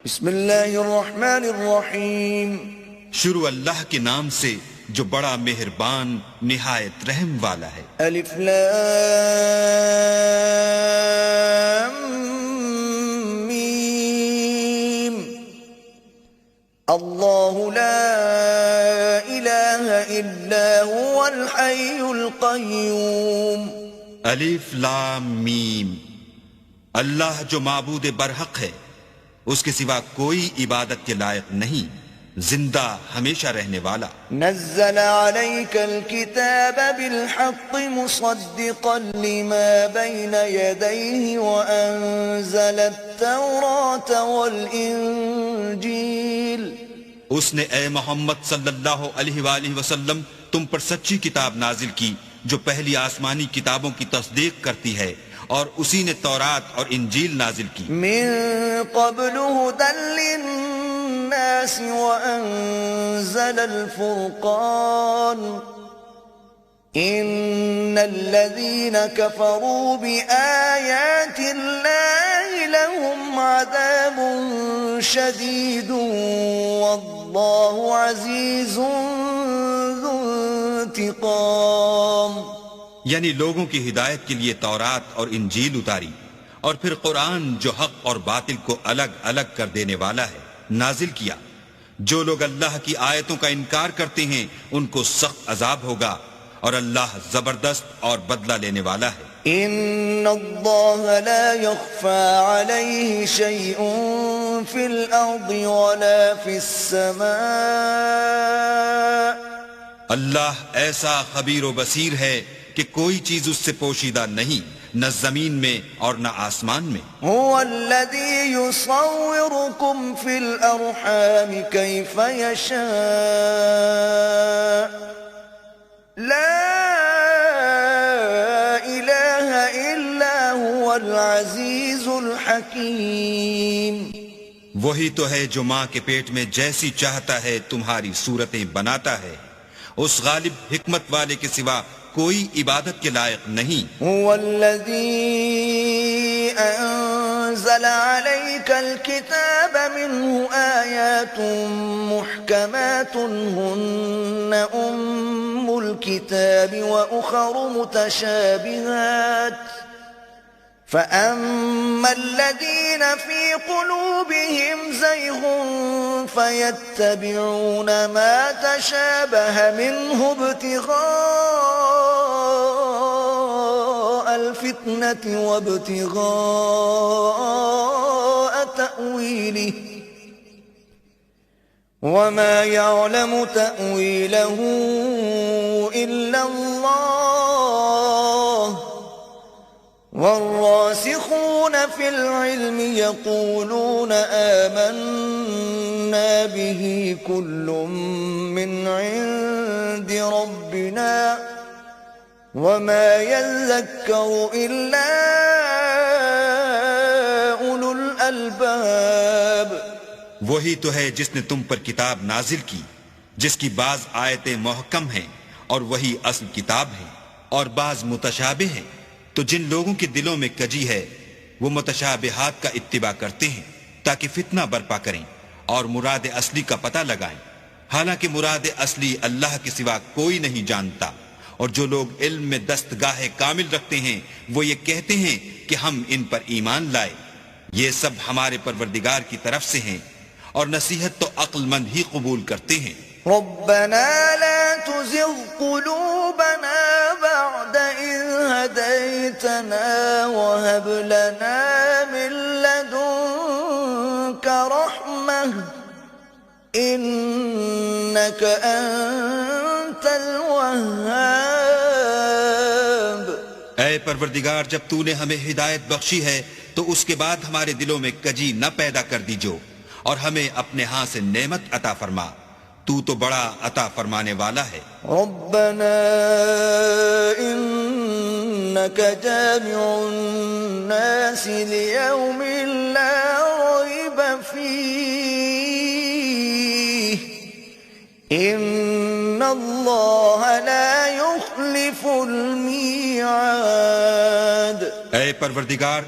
بسم اللہ الرحمن الرحیم شروع اللہ کے نام سے جو بڑا مہربان نہایت رحم والا ہے۔ الف لام میم اللہ لا الہ الا هو الحی القیوم۔ الف لام میم، اللہ جو معبود برحق ہے، اس کے سوا کوئی عبادت کے لائق نہیں، زندہ ہمیشہ رہنے والا۔ نزل عليك الكتاب بالحق مصدقا لما بين يديه وأنزل التوراة والإنجيل۔ اس نے اے محمد صلی اللہ علیہ وآلہ وسلم تم پر سچی کتاب نازل کی جو پہلی آسمانی کتابوں کی تصدیق کرتی ہے، اور اسی نے تورات اور انجیل نازل کی۔ من قبل هدى للناس وأنزل الفرقان إن الذين كفروا بآيات الله لهم عذاب شديد والله عزيز ذو انتقام۔ یعنی لوگوں کی ہدایت کے لیے تورات اور انجیل اتاری، اور پھر قرآن جو حق اور باطل کو الگ الگ کر دینے والا ہے نازل کیا۔ جو لوگ اللہ کی آیتوں کا انکار کرتے ہیں ان کو سخت عذاب ہوگا، اور اللہ زبردست اور بدلہ لینے والا ہے۔ ان اللہ لا يخفى عليه شيء في الارض ولا في السماء۔ اللہ ایسا خبیر و بصیر ہے کہ کوئی چیز اس سے پوشیدہ نہیں، نہ زمین میں اور نہ آسمان میں۔ هو الذي يصوركم في الارحام كيف يشاء لا اله الا هو العزيز الحكيم۔ وہی تو ہے جو ماں کے پیٹ میں جیسی چاہتا ہے تمہاری صورتیں بناتا ہے، اس غالب حکمت والے کے سوا کوئی عبادت کے لائق نہیں۔ هو الذي أنزل عليك الكتاب منه آيات محكمات هن أم الكتاب وأخر متشابهات فأما الذين في قلوبهم زيغ فيتبعون ما تشابه منه ابتغاء الفتنة وابتغاء تأويله وما يعلم تأويله إلا الله والراسخون في العلم يقولون آمنا به كل من عند ربنا وما يذكر إلا أولو الألباب۔ وہی تو ہے جس نے تم پر کتاب نازل کی جس کی بعض آیتیں محکم ہیں اور وہی اصل کتاب ہے، اور بعض متشابہ ہیں، تو جن لوگوں کے دلوں میں کجی ہے وہ متشابہات کا اتباع کرتے ہیں تاکہ فتنہ برپا کریں اور مراد اصلی کا پتہ لگائیں، حالانکہ مراد اصلی اللہ کے سوا کوئی نہیں جانتا۔ اور جو لوگ علم میں دستگاہ کامل رکھتے ہیں وہ یہ کہتے ہیں کہ ہم ان پر ایمان لائے، یہ سب ہمارے پروردگار کی طرف سے ہیں، اور نصیحت تو عقل مند ہی قبول کرتے ہیں۔ ربنا لا تزغ قلوبنا بعد إذ هديتنا وهب لنا من لدنك رحمة إنك أنت الوهاب۔ اے پروردگار، جب تو نے ہمیں ہدایت بخشی ہے تو اس کے بعد ہمارے دلوں میں کجی نہ پیدا کر دیجو، اور ہمیں اپنے ہاں سے نعمت عطا فرما، تو تو بڑا عطا فرمانے والا ہے۔ ربنا انك جامع الناس ليوم لا ريب فيه ان الله لا يخلف الميعاد۔ اے پروردگار،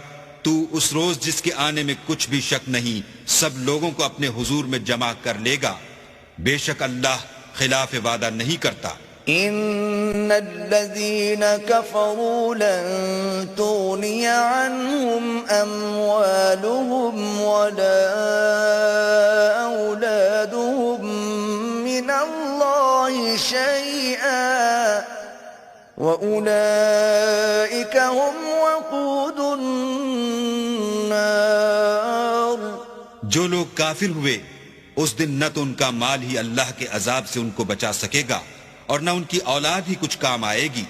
تو اس روز جس کے آنے میں کچھ بھی شک نہیں سب لوگوں کو اپنے حضور میں جمع کر لے گا، بے شک اللہ خلاف وعدہ نہیں کرتا۔ إن الذين كفروا لن تغني عنهم أموالهم ولا أولادهم من الله شيئا وأولئك هم وقود النار۔ جو لوگ کافر ہوئے اس دن نہ تو ان کا مال ہی اللہ کے عذاب سے ان کو بچا سکے گا اور نہ ان کی اولاد ہی کچھ کام آئے گی،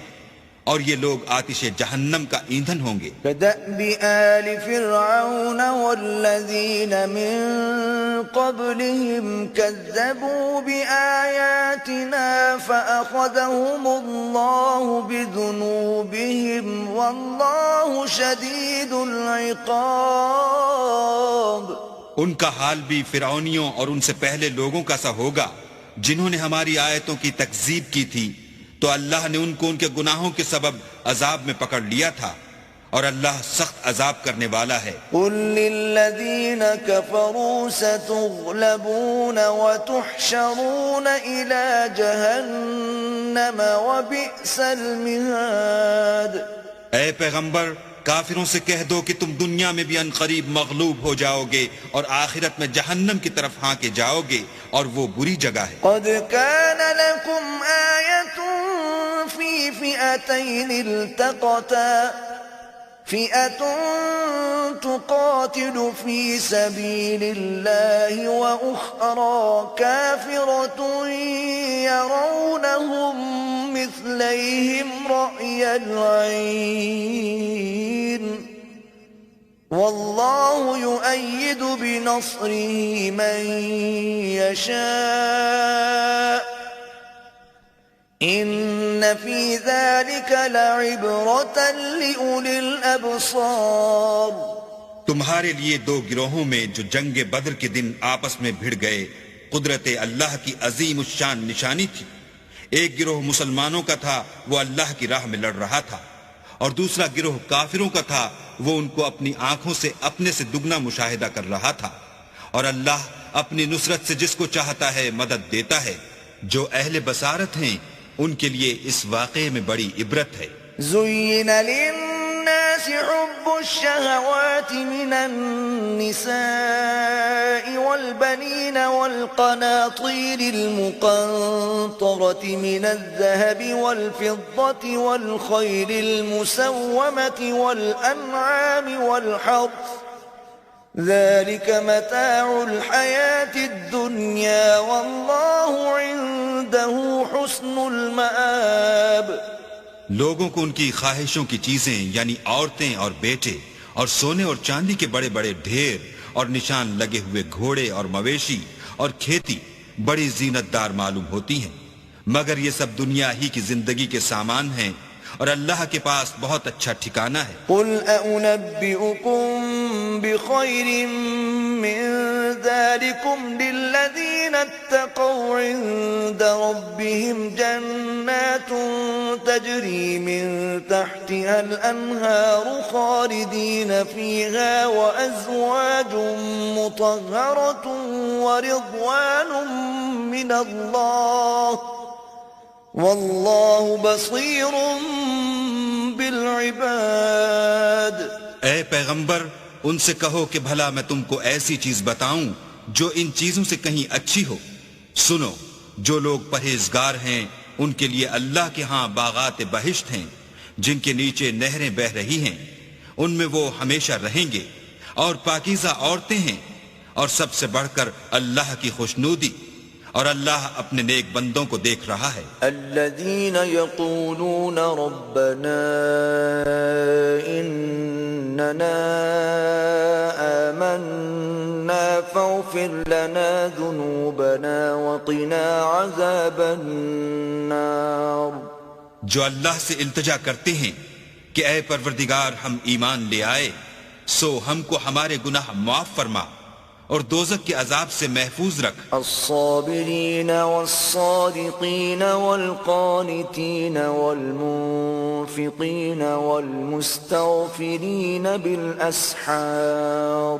اور یہ لوگ آتش جہنم کا ایندھن ہوں گے۔ كدأب آل فرعون والذين من قبلهم كذبوا بآياتنا فأخذهم الله بذنوبهم والله شديد العقاب۔ ان کا حال بھی فرعونیوں اور ان سے پہلے لوگوں کا سا ہوگا جنہوں نے ہماری آیتوں کی تکذیب کی تھی، تو اللہ نے ان کو ان کے گناہوں کے سبب عذاب میں پکڑ لیا تھا، اور اللہ سخت عذاب کرنے والا ہے۔ قل للذين كفروا ستغلبون وتحشرون إلى جهنم وبئس المهاد۔ اے پیغمبر کافروں سے کہہ دو کہ تم دنیا میں بھی عنقریب مغلوب ہو جاؤ گے اور آخرت میں جہنم کی طرف ہانکے جاؤ گے، اور وہ بری جگہ ہے۔ قد كان لكم آية في فئتين التقتا فئة تقاتل في سبيل الله وأخرى كافرة يرونهم مثليهم رأي العين والله يؤيد بنصره من يشاء إن في ذلك لعبرة لأولي الأبصار۔ تمہارے لیے دو گروہوں میں جو جنگ بدر کے دن آپس میں بھڑ گئے قدرت اللہ کی عظیم الشان نشانی تھی۔ ایک گروہ مسلمانوں کا تھا، وہ اللہ کی راہ میں لڑ رہا تھا، اور دوسرا گروہ کافروں کا تھا، وہ ان کو اپنی آنکھوں سے اپنے سے دگنا مشاہدہ کر رہا تھا، اور اللہ اپنی نصرت سے جس کو چاہتا ہے مدد دیتا ہے۔ جو اہل بصارت ہیں ان کے لیے اس واقعے میں بڑی عبرت ہے۔ زين للناس حب الشهوات من النساء والبنين والقناطير المقنطرة من الذهب والفضة والخيل المسومة والأنعام والحرث ذلك متاع الحياة الدنيا والله عنده حسن المآب۔ لوگوں کو ان کی خواہشوں کی چیزیں یعنی عورتیں اور بیٹے اور سونے اور چاندی کے بڑے بڑے ڈھیر اور نشان لگے ہوئے گھوڑے اور مویشی اور کھیتی بڑی زینت دار معلوم ہوتی ہیں، مگر یہ سب دنیا ہی کی زندگی کے سامان ہیں، اور اللہ کے پاس بہت اچھا ٹھکانہ ہے۔ قل أنبئكم بخير من ذلكم للذين اتقوا عند ربهم جنات تجري من تحتها الأنهار خالدين فيها وأزواج مطهرة ورضوان من الله واللہ بصیر بالعباد۔ اے پیغمبر ان سے کہو کہ بھلا میں تم کو ایسی چیز بتاؤں جو ان چیزوں سے کہیں اچھی ہو۔ سنو، جو لوگ پرہیزگار ہیں ان کے لیے اللہ کے ہاں باغات بہشت ہیں جن کے نیچے نہریں بہہ رہی ہیں، ان میں وہ ہمیشہ رہیں گے، اور پاکیزہ عورتیں ہیں، اور سب سے بڑھ کر اللہ کی خوشنودی، اور اللہ اپنے نیک بندوں کو دیکھ رہا ہے۔ الذين يقولون ربنا إننا آمنا فاغفر لنا ذنوبنا وقنا عذاب النار۔ جو اللہ سے التجا کرتے ہیں کہ اے پروردگار ہم ایمان لے آئے، سو ہم کو ہمارے گناہ معاف فرما اور دوزخ کے عذاب سے محفوظ رکھ۔ الصابرین والصادقین والقانتین والمنفقین والمستغفرین بالاسحار،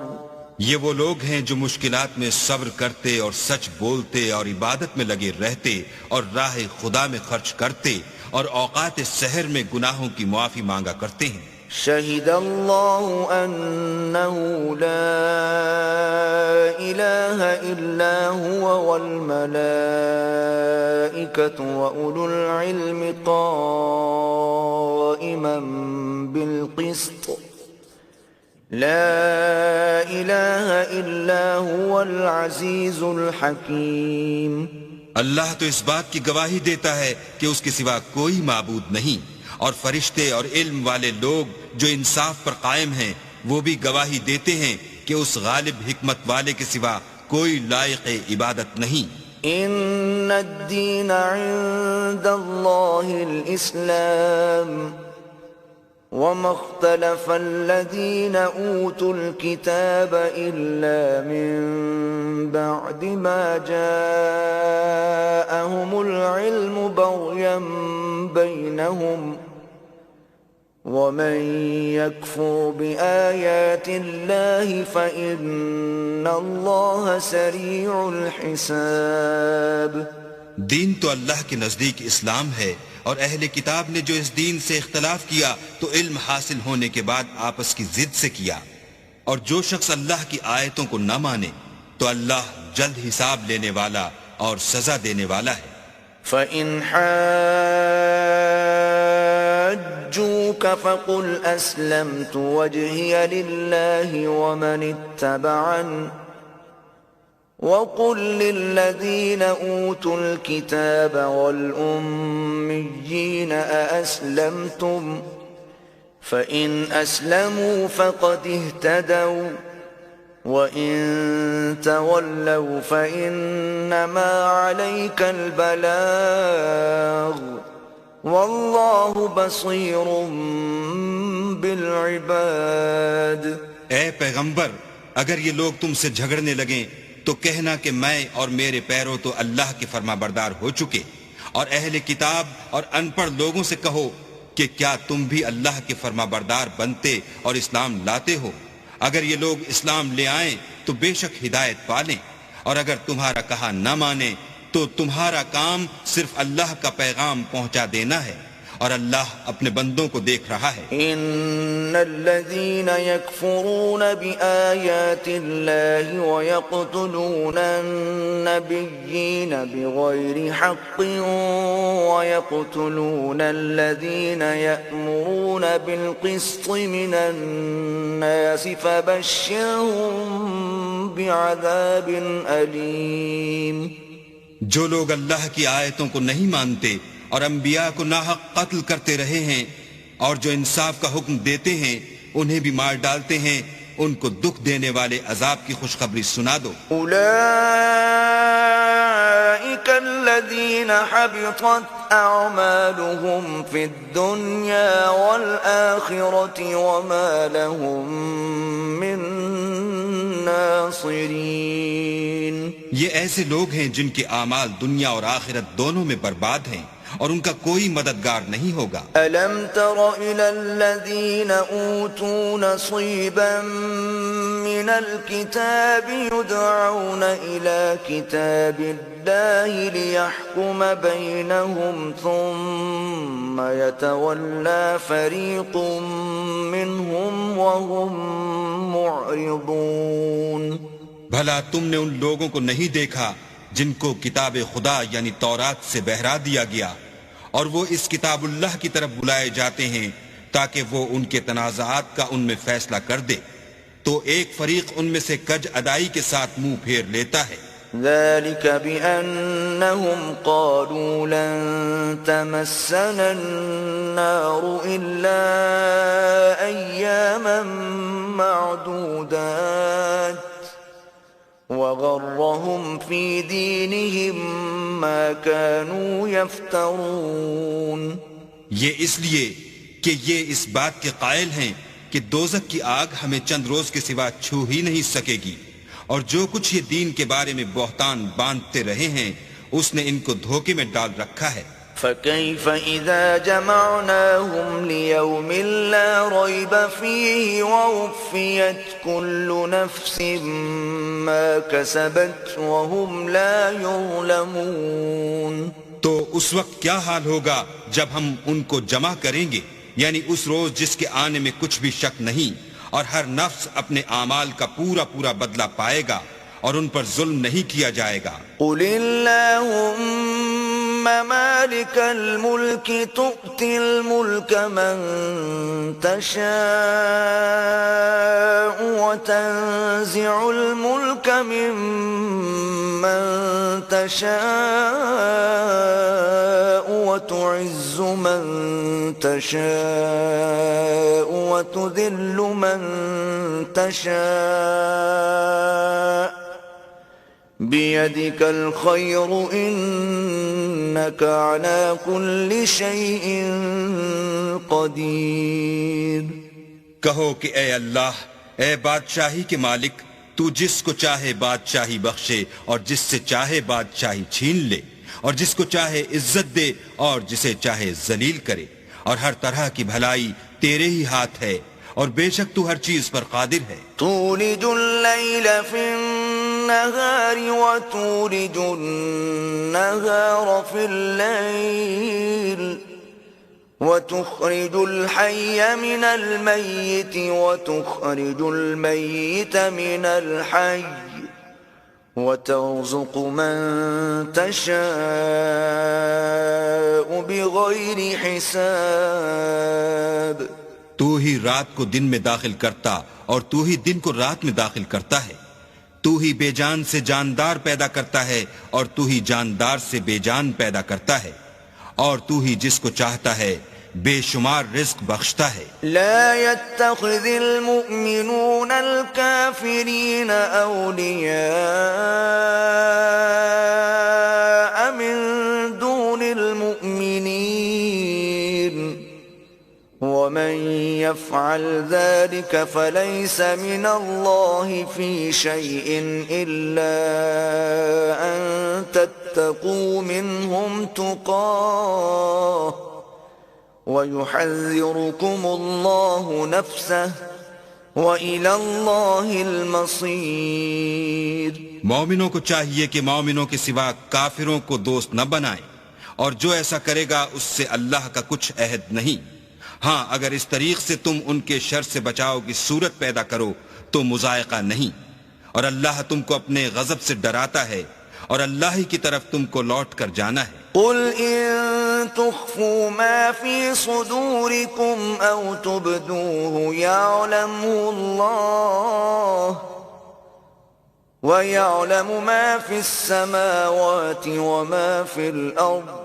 یہ وہ لوگ ہیں جو مشکلات میں صبر کرتے اور سچ بولتے اور عبادت میں لگے رہتے اور راہ خدا میں خرچ کرتے اور اوقات سحر میں گناہوں کی معافی مانگا کرتے ہیں۔ شہد اللہ انہ لا الہ الا هو والملائکۃ واولو العلم قائما بالقسط لا الہ الا هو العزیز الحکیم۔ اللہ تو اس بات کی گواہی دیتا ہے کہ اس کے سوا کوئی معبود نہیں، اور فرشتے اور علم والے لوگ جو انصاف پر قائم ہیں وہ بھی گواہی دیتے ہیں کہ اس غالب حکمت والے کے سوا کوئی لائق عبادت نہیں۔ ان الدین عند اللہ الاسلام وما اختلف الذين اوتوا الكتاب الا من بعد ما جاءهم العلم بغيا بينهم ومن يكفر بآيات الله فإن الله سريع الحساب۔ دین تو اللہ کے نزدیک اسلام ہے، اور اہل کتاب نے جو اس دین سے اختلاف کیا تو علم حاصل ہونے کے بعد آپس کی ضد سے کیا، اور جو شخص اللہ کی آیتوں کو نہ مانے تو اللہ جلد حساب لینے والا اور سزا دینے والا ہے۔ فَإِنْ حَاجُّوكَ فَقُلْ أَسْلَمْتُ وَجْهِيَ لِلَّهِ وَمَنِ اتَّبَعَنِ وَقُلْ لِلَّذِينَ أُوتُوا الْكِتَابَ وَالْأُمِّيِّينَ أَأَسْلَمْتُمْ فَإِنْ أَسْلَمُوا فَقَدِ اهْتَدَوْا وَإِن تَوَلَّوْا فَإِنَّمَا عَلَيْكَ الْبَلَاغُ وَاللَّهُ بَصِيرٌ بِالْعِبَادِ۔ اے پیغمبر، اگر یہ لوگ تم سے جھگڑنے لگیں تو کہنا کہ میں اور میرے پیرو تو اللہ کے فرما بردار ہو چکے، اور اہل کتاب اور ان پڑھ لوگوں سے کہو کہ کیا تم بھی اللہ کے فرما بردار بنتے اور اسلام لاتے ہو؟ اگر یہ لوگ اسلام لے آئیں تو بے شک ہدایت پالیں، اور اگر تمہارا کہا نہ مانیں تو تمہارا کام صرف اللہ کا پیغام پہنچا دینا ہے، اور اللہ اپنے بندوں کو دیکھ رہا ہے۔ ان الذين يكفرون بآيات الله ويقتلون النبيين بغير حق ويقتلون الذين يأمرون بالقسط من الناس فبشرهم بعذاب أليم۔ جو لوگ اللہ کی آیتوں کو نہیں مانتے اور انبیاء کو ناحق قتل کرتے رہے ہیں اور جو انصاف کا حکم دیتے ہیں انہیں بھی مار ڈالتے ہیں، ان کو دکھ دینے والے عذاب کی خوشخبری سنا دو۔ اولئک الذین حبطت اعمالهم فی الدنیا والآخرة وما لهم من ناصرین۔ یہ ایسے لوگ ہیں جن کے اعمال دنیا اور آخرت دونوں میں برباد ہیں، اور ان کا کوئی مددگار نہیں ہوگا۔ أَلَمْ تَرَ إِلَى الَّذِينَ أُوتُوا نَصِيبًا مِّنَ الْكِتَابِ يُدْعَوْنَ إِلَى كِتَابِ اللَّهِ لِيَحْكُمَ بَيْنَهُمْ ثُمَّ يَتَوَلَّى فَرِيقٌ مِّنْهُمْ وَهُمْ مُعْرِضُونَ۔ بھلا تم نے ان لوگوں کو نہیں دیکھا جن کو کتاب خدا یعنی تورات سے بہرا دیا گیا، اور وہ اس کتاب اللہ کی طرف بلائے جاتے ہیں تاکہ وہ ان کے تنازعات کا ان میں فیصلہ کر دے، تو ایک فریق ان میں سے کج ادائی کے ساتھ منہ پھیر لیتا ہے۔ ذلك بأنهم قالوا لن تمسنا النار إلا أياما معدودات وغرهم في دينهم ما كانوا يفترون۔ یہ اس لیے کہ یہ اس بات کے قائل ہیں کہ دوزخ کی آگ ہمیں چند روز کے سوا چھو ہی نہیں سکے گی، اور جو کچھ یہ دین کے بارے میں بہتان باندھتے رہے ہیں اس نے ان کو دھوکے میں ڈال رکھا ہے. فكيف إذا جمعناهم ليوم لا ريب فيه ووفيت كل نفس ما كسبت وهم لا يظلمون. تو اس وقت کیا حال ہوگا جب ہم ان کو جمع کریں گے، یعنی اس روز جس کے آنے میں کچھ بھی شک نہیں، اور ہر نفس اپنے اعمال کا پورا پورا بدلہ پائے گا اور ان پر ظلم نہیں کیا جائے گا. قل اللهم مالك الملك تؤتي الملك من تشاء وتنزع الملك ممن تشاء وتعز من تشاء وتذل من تشاء بيدك الخير إنك على كل شيء قدير. کہو کہ اے اللہ، اے بادشاہی کے مالک، تو جس کو چاہے بادشاہی بخشے اور جس سے چاہے بادشاہی چھین لے، اور جس کو چاہے عزت دے اور جسے چاہے ذلیل کرے، اور ہر طرح کی بھلائی تیرے ہی ہاتھ ہے اور بے شک تو ہر چیز پر قادر ہے. تولج الليل في النهار وتولج النهار في الليل وتخرج الحي من الميت وتخرج الميت من الحي وترزق من تشاء بغير حساب. تو ہی رات کو دن میں داخل کرتا اور تو ہی دن کو رات میں داخل کرتا ہے. تو ہی بے جان سے جاندار پیدا کرتا ہے اور تو ہی جاندار سے بے جان پیدا کرتا ہے، اور تو ہی جس کو چاہتا ہے بے شمار رزق بخشتا ہے. لا يتخذ المؤمنون الكافرين أولياء من دون المؤمنين ومن يفعل ذلك فليس من الله في شيء إلا أن تتقوا منهم تقاه ويحذركم الله نفسه وإلى الله المصير. مومنوں کو چاہیے کہ مومنوں کے سوا کافروں کو دوست نہ بنائیں، اور جو ایسا کرے گا اس سے اللہ کا کچھ عہد نہیں. ہاں اگر اس طریق سے تم ان کے شر سے بچاؤ کی صورت پیدا کرو تو مذائقہ نہیں، اور اللہ تم کو اپنے غضب سے ڈراتا ہے اور اللہ ہی کی طرف تم کو لوٹ کر جانا ہے. قل إن تخفوا ما في صدوركم أو تبدوه يعلمه الله ويعلم ما في السماوات وما في الأرض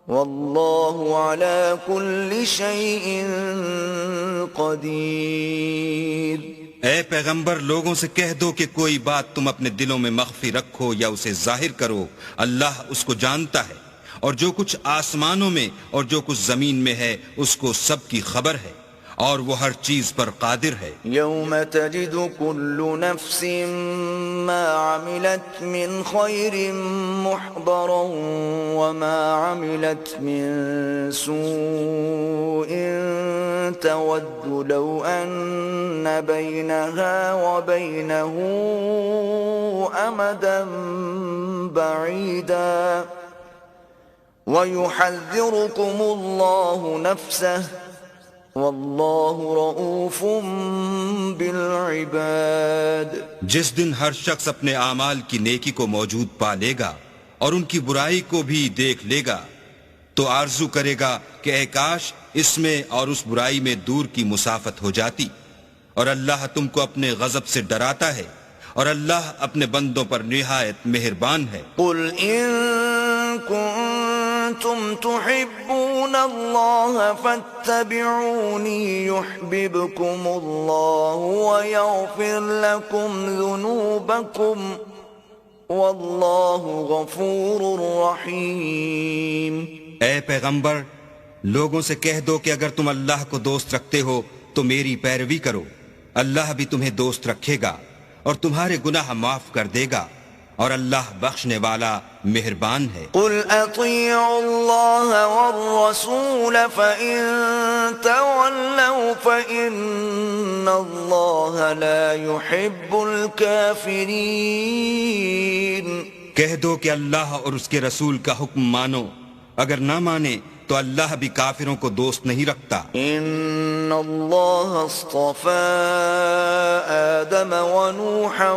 والله على كل شيء قدير. اے پیغمبر، لوگوں سے کہہ دو کہ کوئی بات تم اپنے دلوں میں مخفی رکھو یا اسے ظاہر کرو، اللہ اس کو جانتا ہے، اور جو کچھ آسمانوں میں اور جو کچھ زمین میں ہے اس کو سب کی خبر ہے، اور وہ ہر چیز پر قادر ہے. يوم تجد كل نفس ما عملت من خير محضرا وما عملت من سوء تود لو أن بينها وبينه أمدا بعيدا ويحذركم الله نفسه واللہ رؤوف بالعباد. جس دن ہر شخص اپنے اعمال کی نیکی کو موجود پا لے گا اور ان کی برائی کو بھی دیکھ لے گا تو آرزو کرے گا کہ اے کاش اس میں اور اس برائی میں دور کی مسافت ہو جاتی، اور اللہ تم کو اپنے غضب سے ڈراتا ہے اور اللہ اپنے بندوں پر نہایت مہربان ہے. قل ان کنتم تحبون اللہ فاتبعونی یحببکم اللہ ویغفر لکم ذنوبکم واللہ غفور رحیم. اے پیغمبر، لوگوں سے کہہ دو کہ اگر تم اللہ کو دوست رکھتے ہو تو میری پیروی کرو، اللہ بھی تمہیں دوست رکھے گا اور تمہارے گناہ معاف کر دے گا، اور اللہ بخشنے والا مہربان ہے۔ قل اطیعوا اللہ والرسول فإن تولوا فإن اللہ لا يحب الكافرین۔ کہہ دو کہ اللہ اور اس کے رسول کا حکم مانو، اگر نہ مانے تو اللہ بھی کافروں کو دوست نہیں رکھتا۔ ان اللہ اصطفى آدم ونوحا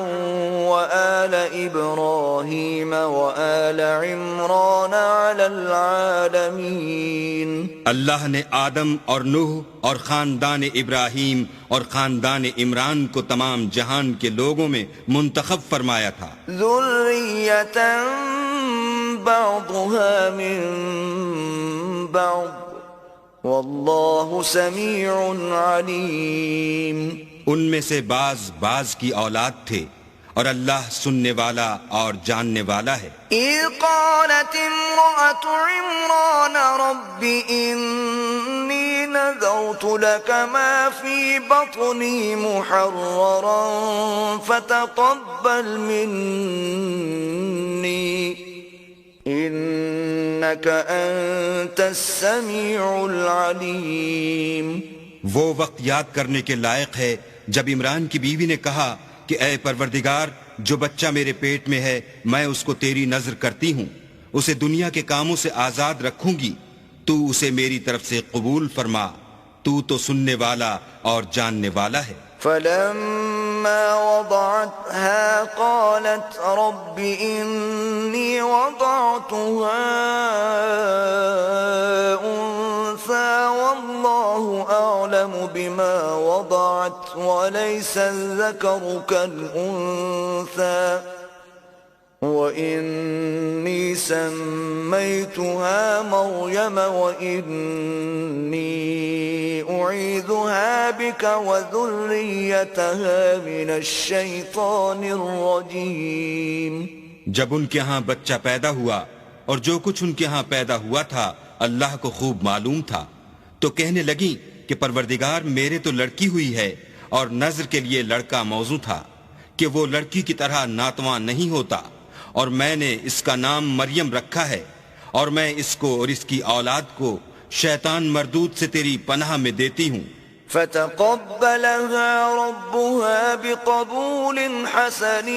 وآل ابراہیم وآل عمران علی العالمین۔ اللہ نے آدم اور نوح اور خاندان ابراہیم اور خاندان عمران کو تمام جہان کے لوگوں میں منتخب فرمایا تھا۔ ذریۃ بعضها من بعض واللہ سمیع علیم۔ ان میں سے بعض کی اولاد تھے، اور اللہ سننے والا اور جاننے والا ہے۔ اذ قالت امرأة عمران رب انی نذرت لك ما في بطني محررا فتقبل مني انك انت السمیع العلیم۔ وہ وقت یاد کرنے کے لائق ہے جب عمران کی بیوی نے کہا کہ اے پروردگار، جو بچہ میرے پیٹ میں ہے میں اس کو تیری نذر کرتی ہوں، اسے دنیا کے کاموں سے آزاد رکھوں گی، تو اسے میری طرف سے قبول فرما، تو سننے والا اور جاننے والا ہے۔ فلما وضعتها قالت رب إني وضعتها أنثى والله أعلم بما وضعت وليس الذكر كالأنثى وإني سميتها مريم وإني أعيذها بك وذريتها من الشيطان الرجيم۔ جب ان کے ہاں بچہ پیدا ہوا اور جو کچھ ان کے ہاں پیدا ہوا تھا اللہ کو خوب معلوم تھا، تو کہنے لگیں کہ پروردگار میرے تو لڑکی ہوئی ہے، اور نذر کے لیے لڑکا موضوع تھا کہ وہ لڑکی کی طرح ناتواں نہیں ہوتا، اور میں نے اس کا نام مریم رکھا ہے، اور میں اس کو اور اس کی اولاد کو شیطان مردود سے تیری پناہ میں دیتی ہوں۔ فتقبلها ربها بقبول حسن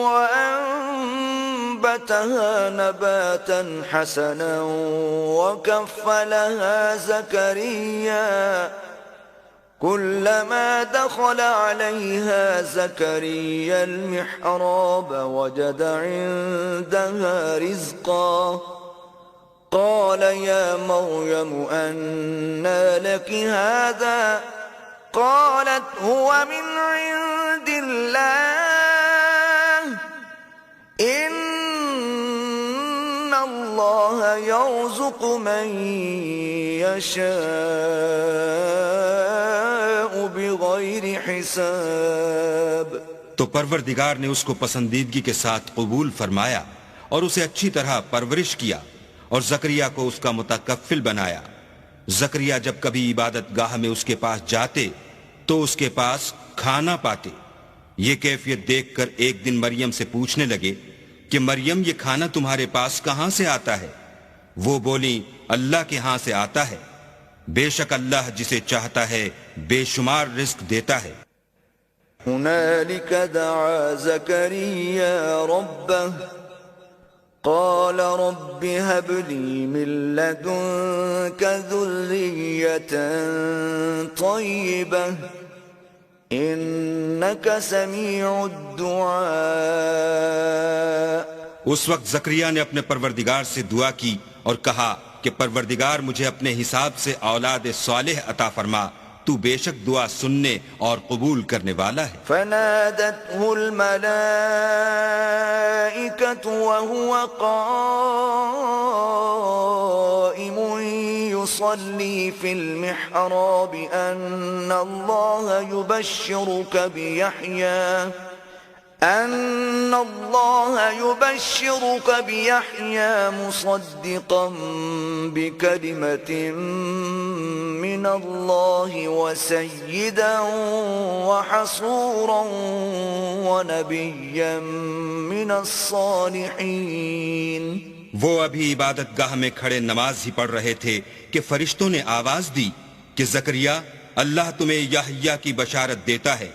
وأنبتها نباتا حسنا وكفلها زكريا كلما دخل عليها زكريا المحراب وجد عندها رزقا قال يا مريم أنى لك هذا قالت هو من عند الله إن الله يرزق من يشاء بغير حساب۔ تو پروردگار نے اس کو پسندیدگی کے ساتھ قبول فرمایا اور اسے اچھی طرح پرورش کیا، اور زکریا کو اس کا متکفل بنایا۔ زکریا جب کبھی عبادت گاہ میں اس کے پاس جاتے تو اس کے پاس کھانا پاتے۔ یہ کیفیت دیکھ کر ایک دن مریم سے پوچھنے لگے کہ مریم یہ کھانا تمہارے پاس کہاں سے آتا ہے؟ وہ بولیں اللہ کے ہاں سے آتا ہے، بے شک اللہ جسے چاہتا ہے بے شمار رزق دیتا ہے۔ هنالك دعا زكريا ربه قال رب هب لي من لدنك ذرية طيبة إنك سميع الدعاء۔ اس وقت زکریا نے اپنے پروردگار سے دعا کی اور کہا کہ پروردگار مجھے اپنے حساب سے اولاد صالح عطا فرما، تو بے شک دعا سننے اور قبول کرنے والا ہے۔ فنادته الملائكة وهو قائم يصلي في المحراب أن الله أن الله يبشرك بيحيى مصدقا بكلمة من الله وسيدا وحصورا ونبيا من الصالحين. وہ ابھی عبادت گاہ میں کھڑے نماز ہی پڑھ رہے تھے کہ فرشتوں نے آواز دی کہ زکریا، اللہ تمہیں یحییٰ کی بشارت دیتا ہے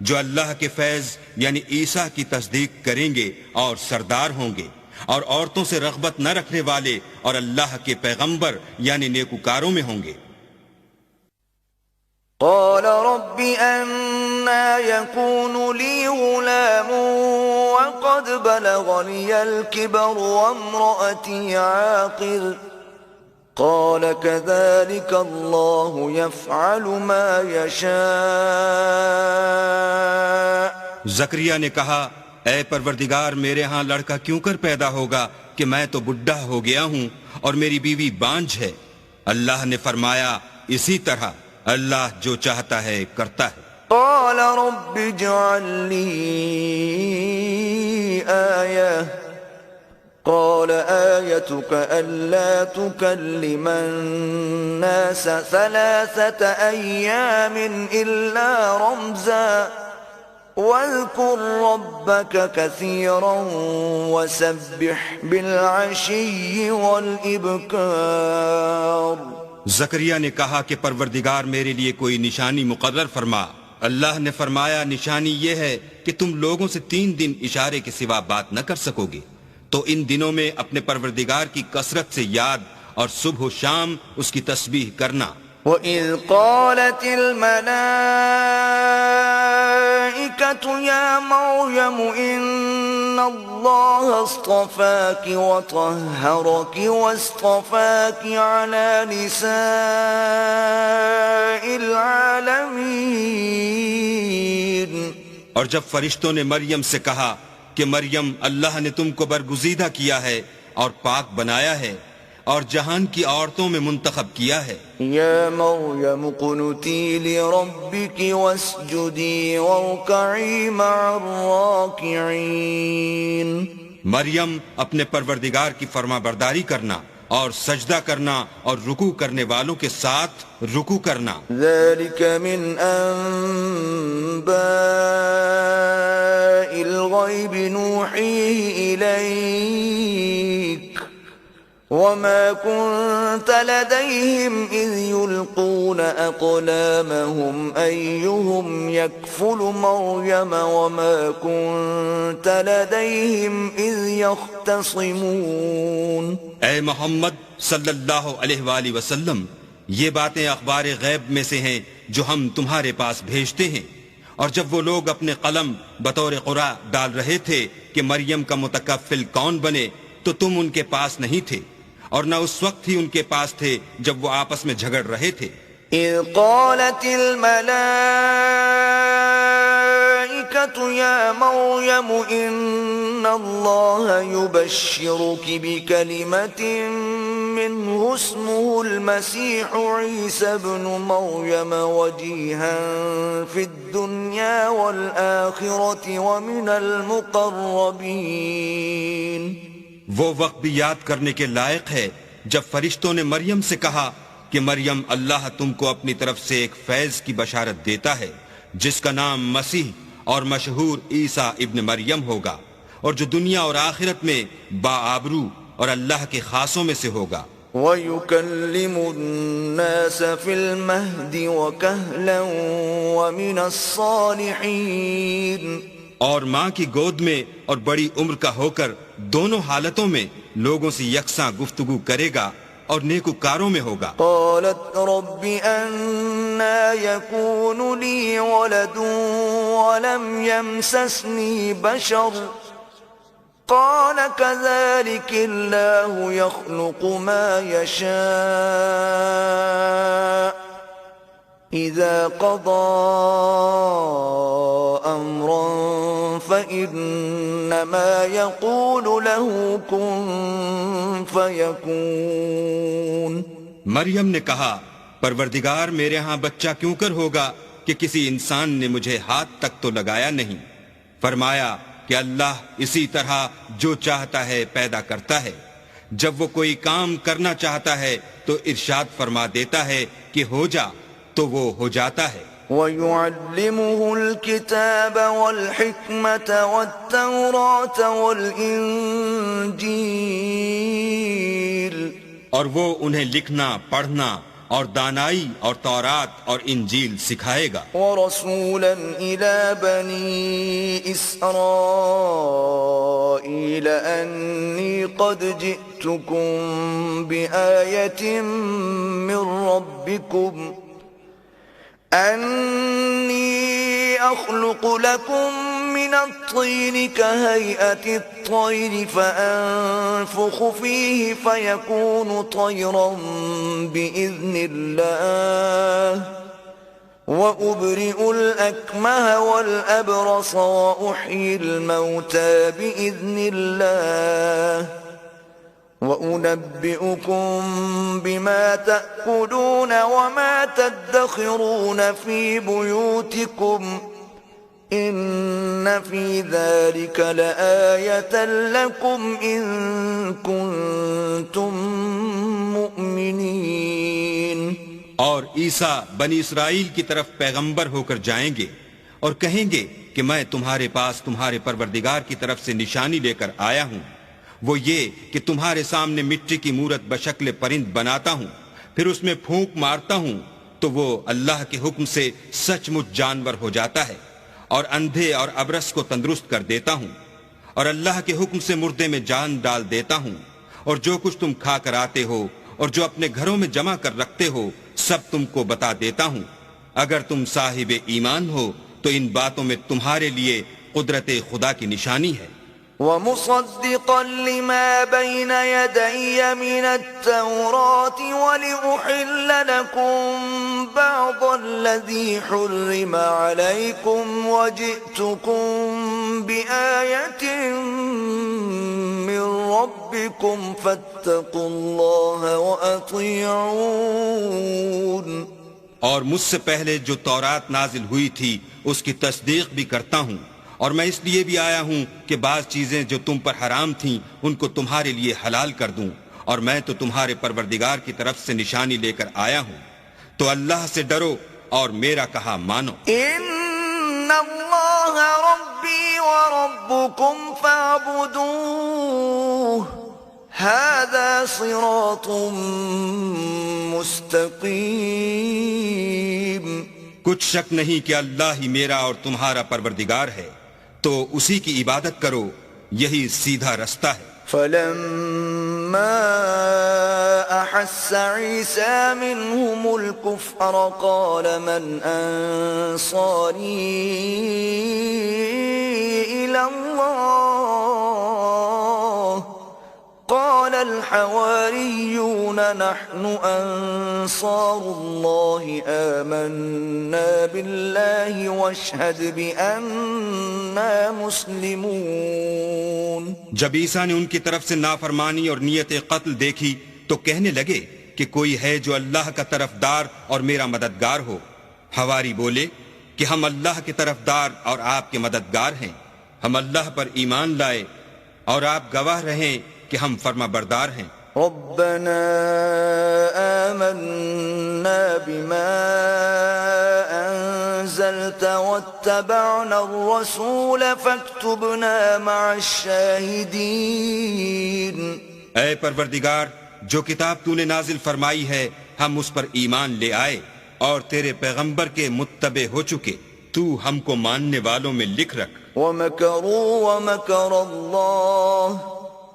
جو اللہ کے فیض یعنی عیسیٰ کی تصدیق کریں گے اور سردار ہوں گے، اور عورتوں سے رغبت نہ رکھنے والے اور اللہ کے پیغمبر یعنی نیکوکاروں میں ہوں گے. قال رب أنا يكون لي غلام وقد بلغني الكبر وامرأتي عاقر قال كذلك الله يفعل ما يشاء. زکریا نے کہا، اے پروردگار، میرے ہاں لڑکا کیوں کر پیدا ہوگا کہ میں تو بڈھا ہو گیا ہوں اور میری بیوی بانجھ ہے. اللہ نے فرمایا، اسی طرح اللہ جو چاہتا ہے کرتا ہے. قال رب اجعل لي آية قال آيتك ألا تكلم الناس 3 أيام إلا رمزا واذكر ربك كثيرا وسبح بالعشي والإبكار. زکریا نے کہا کہ پروردگار میرے لیے کوئی نشانی مقرر فرما. اللہ نے فرمایا، نشانی یہ ہے کہ تم لوگوں سے 3 دن اشارے کے سوا بات نہ کر سکو گے، تو ان دنوں میں اپنے پروردگار کی کثرت سے یاد اور صبح و شام اس کی تسبیح کرنا. وَإِذْ قَالَتِ الْمَلَائِكَةُ يَا مَرْيَمُ إِنَّ اللَّهَ اصْطَفَاكِ وَطَهَّرَكِ وَاصْطَفَاكِ عَلَى نِسَاءِ الْعَالَمِينَ. اور جب فرشتوں نے مریم سے کہا کہ مریم، اللہ نے تم کو برگزیدہ کیا ہے اور پاک بنایا ہے اور جہان کی عورتوں میں منتخب کیا ہے. یا مریم قنتی لربک واسجدی وارکعی مع الراکعین. مریم، اپنے پروردگار کی فرما برداری کرنا اور سجدہ کرنا اور رکوع کرنے والوں کے ساتھ رکوع کرنا. ذلك من انباء الغیب نوحیہ الیک وما كنت لديهم إذ يلقون أقلامهم أيهم يكفل مريم وما كنت لديهم إذ يختصمون. اے محمد صلی اللہ علیہ وآلہ وسلم، یہ باتیں اخبار غیب میں سے ہیں جو ہم تمہارے پاس بھیجتے ہیں. اور جب وہ لوگ اپنے قلم بطور قرعہ ڈال رہے تھے کہ مریم کا متکفل کون بنے، تو تم ان کے پاس نہیں تھے، اور نہ اس وقت ہی ان کے پاس تھے جب وہ آپس میں جھگڑ رہے تھے. اذ قالت الملائکة یا مریم ان اللہ یبشرک بکلمة منه اسمه المسیح عیسی ابن مریم وجیہا فی الدنیا والآخرة ومن المقربین. وہ وقت بھی یاد کرنے کے لائق ہے جب فرشتوں نے مریم سے کہا کہ مریم، اللہ تم کو اپنی طرف سے ایک فیض کی بشارت دیتا ہے جس کا نام مسیح اور مشہور عیسیٰ ابن مریم ہوگا، اور جو دنیا اور آخرت میں باآبرو اور اللہ کے خاصوں میں سے ہوگا. وَيُكَلِّمُ النَّاسَ فِي الْمَهْدِ وَكَهْلًا وَمِنَ الصَّالِحِينَ. اور ماں کی گود میں اور بڑی عمر کا ہو کر دونوں حالتوں میں لوگوں سے یکساں گفتگو کرے گا اور نیکوکاروں میں ہوگا. قالت رب أنا يكون لي ولد ولم يمسسني بشر قال كذلك الله يخلق ما يشاء إذا قضى أمرا فإنما يقول له كن فيكون. مریم نے کہا، پروردگار، میرے ہاں بچہ کیوں کر ہوگا کہ کسی انسان نے مجھے ہاتھ تک تو لگایا نہیں. فرمایا کہ اللہ اسی طرح جو چاہتا ہے پیدا کرتا ہے، جب وہ کوئی کام کرنا چاہتا ہے تو ارشاد فرما دیتا ہے کہ ہو جا تو وہ ہو جاتا ہے۔ وَيُعَلِّمُهُ الْكِتَابَ وَالْحِكْمَةَ وَالتَّوْرَاةَ وَالْإِنجِيلَ، اور وہ انہیں لکھنا، پڑھنا اور دانائی اور تورات اور انجیل سکھائے گا۔ وَرَسُولًا إِلَى بَنِي إِسْرَائِيلَ أَنِّي قَدْ جِئْتُكُمْ بِآيَةٍ مِّن رَّبِّكُمْ أَنِّي أَخْلُقُ لَكُم مِّنَ الطِّينِ كَهَيْئَةِ الطَّيْرِ فَأَنفُخُ فِيهِ فَيَكُونُ طَيْرًا بِإِذْنِ اللَّهِ وَأُبْرِئُ الْأَكْمَهَ وَالْأَبْرَصَ وَأُحْيِي الْمَوْتَى بِإِذْنِ اللَّهِ وَأُنَبِّئُكُم بِمَا تَأْكُلُونَ وَمَا تَدَّخِرُونَ فِي بُيُوتِكُمْ إِنَّ فِي ذَلِكَ لَآيَةً لَكُمْ إِن كُنتُم مُّؤْمِنِينَ۔ اور عیسیٰ بنی اسرائیل کی طرف پیغمبر ہو کر جائیں گے اور کہیں گے کہ میں تمہارے پاس تمہارے پروردگار کی طرف سے نشانی لے کر آیا ہوں، وہ یہ کہ تمہارے سامنے مٹی کی مورت بشکل پرند بناتا ہوں، پھر اس میں پھونک مارتا ہوں تو وہ اللہ کے حکم سے سچ مچ جانور ہو جاتا ہے، اور اندھے اور ابرص کو تندرست کر دیتا ہوں، اور اللہ کے حکم سے مردے میں جان ڈال دیتا ہوں، اور جو کچھ تم کھا کر آتے ہو اور جو اپنے گھروں میں جمع کر رکھتے ہو سب تم کو بتا دیتا ہوں۔ اگر تم صاحب ایمان ہو تو ان باتوں میں تمہارے لیے قدرت خدا کی نشانی ہے۔ وَمُصَدِّقًا لِمَا بَيْنَ يَدَيَّ مِنَ التَّوْرَاةِ وَلِأُحِلَّ لَكُم بَعْضَ الَّذِي حُرِّمَ عَلَيْكُمْ وَجِئْتُكُم بِآيَةٍ مِّن رَّبِّكُمْ فَاتَّقُوا اللَّهَ وَأَطِيعُونِ۔ اور مجھ سے پہلے جو تورات نازل ہوئی تھی اس کی تصدیق بھی کرتا ہوں، اور میں اس لیے بھی آیا ہوں کہ بعض چیزیں جو تم پر حرام تھیں ان کو تمہارے لیے حلال کر دوں، اور میں تو تمہارے پروردگار کی طرف سے نشانی لے کر آیا ہوں، تو اللہ سے ڈرو اور میرا کہا مانو۔ ان اللہ ربی وربکم فاعبدوہ ھذا صراط مستقیم۔ کچھ شک نہیں کہ اللہ ہی میرا اور تمہارا پروردگار ہے، تو اسی کی عبادت کرو، یہی سیدھا رستہ ہے۔ فلما احس عیسی منهم الكفر قال من انصاری الى اللہ قال الحواریون نحن انصار اللہ آمنا باللہ واشہد بأننا مسلمون۔ جب عیسیٰ نے ان کی طرف سے نافرمانی اور نیت قتل دیکھی تو کہنے لگے کہ کوئی ہے جو اللہ کا طرفدار اور میرا مددگار ہو۔ حواری بولے کہ ہم اللہ کے طرفدار اور آپ کے مددگار ہیں، ہم اللہ پر ایمان لائے اور آپ گواہ رہیں کہ ہم فرما بردار ہیں۔ ربنا آمنا بما انزلت واتبعنا الرسول فاكتبنا مع الشاہدین۔ اے پروردگار، جو کتاب تو نے نازل فرمائی ہے ہم اس پر ایمان لے آئے اور تیرے پیغمبر کے متبع ہو چکے، تو ہم کو ماننے والوں میں لکھ رکھ۔ ومکروا ومکر اللہ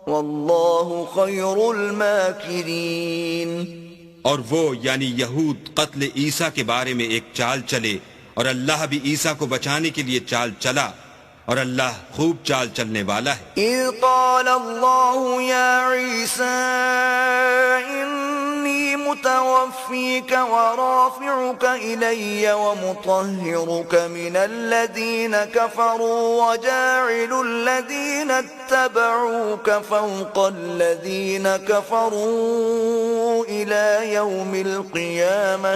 واللہ خیر الماکرین۔ اور وہ یعنی یہود قتل عیسیٰ کے بارے میں ایک چال چلے، اور اللہ بھی عیسیٰ کو بچانے کے لیے چال چلا، اور اللہ خوب چال چلنے والا ہے۔ اذ قال اللہ یا عیسیٰ انی متوفیک ورافعک الی ومطہرک من الذین کفروا وجاعل الذین اتبعوک فوق الذین کفروا الی یوم القیامہ